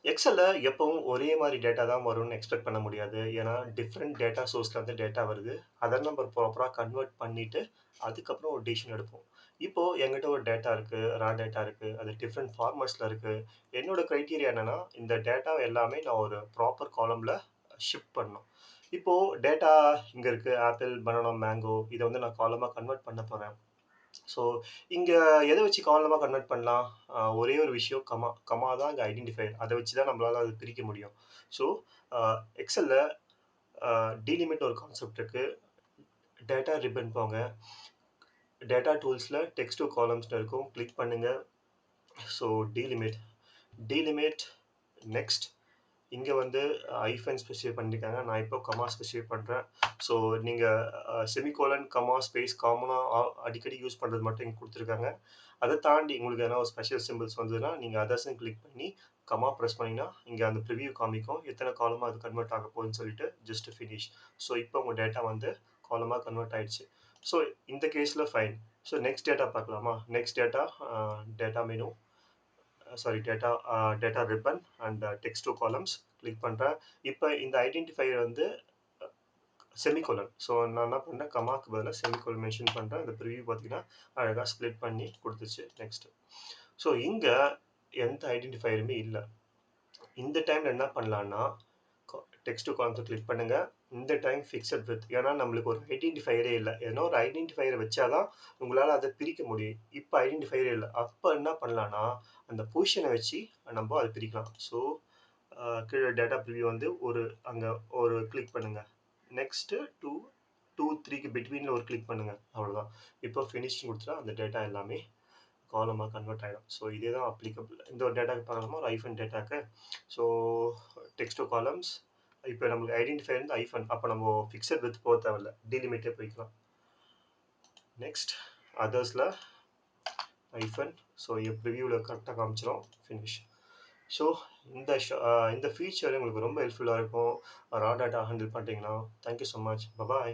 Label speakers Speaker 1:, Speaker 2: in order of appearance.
Speaker 1: எக்ஸல்ல எப்பவும் ஒரே மாரி டேட்டா தான் வரும்னு எக்ஸ்பெக்ட் பண்ண முடியாது. ஏன்னா, டிஃபரெண்ட் டேட்டா சோர்ஸ்லேருந்து டேட்டா வருது. அத நம்ம ப்ராப்பரா கன்வெர்ட் பண்ணிட்டு, அதுக்கப்புறம் ஒரு டிசிஷன் எடுப்போம். இப்போ என்கிட்ட ஒரு டேட்டா இருக்கு, ரா டேட்டா இருக்கு. அது டிஃபரெண்ட் ஃபார்மட்ஸ்ல இருக்கு. என்னோட கிரைட்டீரியா என்னன்னா, இந்த டேட்டா எல்லாமே நான் ஒரு ப்ராப்பர் காலம்ல ஷிஃப்ட் பண்ணணும். இப்போ டேட்டா இங்க இருக்கு. ஆப்பிள், பனானா, மேங்கோ இத வந்து நான் காலமா கன்வெர்ட் பண்ண போறேன். ஸோ, இங்க எத வச்சு காலமா கன்வெர்ட் பண்ணலாம்? ஒரே ஒரு விஷயம் கமா. கமா தான் இங்க ஐடென்டிஃபையர். அத வச்சு தான் நம்மளால அத பிரிக்க முடியும். ஸோ, அ எக்ஸெல்ல அ டீலிமிட்ன்னு ஒரு கான்செப்ட் இருக்கு. டேட்டா ரிப்பன் போங்க. டேட்டா டூல்ஸ்ல டெக்ஸ்ட் டூ காலம்ஸ்ன்னு இருக்கும். கிளிக் பண்ணுங்க. So, delimit. Delimit next. இங்க வந்து ஹைஃபன் ஸ்பெசிஃபை பண்ணியிருக்காங்க. நான் இப்போ கமா ஸ்பெசிஃபை பண்றேன். ஸோ, நீங்க செமிகோலன், கமா, ஸ்பேஸ் காமனா அடிக்கடி யூஸ் பண்றது மட்டும் இங்க குடுத்துருக்காங்க. அத தாண்டி உங்களுக்கு எதனா ஒரு ஸ்பெஷல் சிம்பல்ஸ் வந்ததுன்னா, நீங்க அதர்ஸ்ன்னு கிளிக் பண்ணி கமா பிரஸ் பண்ணீங்கன்னா, இங்க அந்த ப்ரிவ்யூ காமிக்கும். எத்தன காலமா அது கன்வெர்ட் ஆக போகுதுன்னு சொல்லிட்டு ஜஸ்ட் ஃபினிஷ். ஸோ, இப்போ உங்க டேட்டா வந்து காலமா கன்வெர்ட் ஆயிடுச்சு. ஸோ, இந்த கேஸ்ல ஃபைன். ஸோ, நெக்ஸ்ட் டேட்டா பார்க்கலாமா? Next data data menu data ribbon and text to columns click பண்றேன். இப்ப இந்த ஐடென்டிஃபையர் வந்து செமிகோலன். ஸோ நான் என்ன பண்ணேன், கமாக்கு பதிலா செமிகோலன் மென்ஷன் பண்றேன். அந்த ப்ரிவ்யூ பார்த்தீங்கன்னா, அழகா ஸ்ப்ளிட் பண்ணி குடுத்துச்சு. நெக்ஸ்ட். ஸோ இங்க எந்த ஐடென்டிஃபையருமே இல்ல. இந்த டைம்ல என்ன பண்ணலான்னா, டெக்ஸ்ட் டூ காலம்ஸ கிளிக் பண்ணுங்க. இந்த டைம் ஃபிக்ஸட் வித். ஏன்னா நம்மளுக்கு ஒரு ஐடென்டிஃபையரே இல்ல. ஏன்னா ஒரு ஐடென்டிஃபையர் வச்சா தான் உங்களால அத பிரிக்க முடியும். இப்ப ஐடென்டிஃபையரே இல்ல. அப்ப என்ன பண்ணலான்னா, அந்த பொசிஷன வச்சு நம்ப அத பிரிக்கலாம். ஸோ கீழ டேட்டா ப்ரிவ்யூ வந்து அங்க ஒரு கிளிக் பண்ணுங்க. நெக்ஸ்ட் 2, 2, 3க்கு பிட்வீன்ல ஒரு கிளிக் பண்ணுங்க. அவ்வளவுதான். இப்போ ஃபினிஷ்ன்னு குடுத்துட்டா அந்த டேட்டா எல்லாமே காலமா கன்வெர்ட் ஆயிடும். ஸோ இதே தான் அப்ளிகபிள். இந்த ஒரு டேட்டாக்கு பார்க்கலாமா? ஒரு ஹைஃபன் டேட்டாக்கு. So text to columns. இப்போ நம்மளுக்கு ஐடென்டிஃபையர் வந்து ஹைஃபன். அப்ப நம்ம ஃபிக்ஸட் வித் போக தேவையில்ல. டீலிமிட்டே போய்க்கலாம். நெக்ஸ்ட் அதர்ஸ்ல ஹைஃபன். ஸோ ப்ரிவ்யூல கரெக்ட்டா காமிச்சிரும். ஃபினிஷ். ஸோ இந்த ஃபீச்சர் உங்களுக்கு ரொம்ப ஹெல்ப்ஃபுல்லா இருக்கும். ரா டேட்டா ஹேண்டில் பண்றீங்கன்னா. Thank you so much. Bye bye.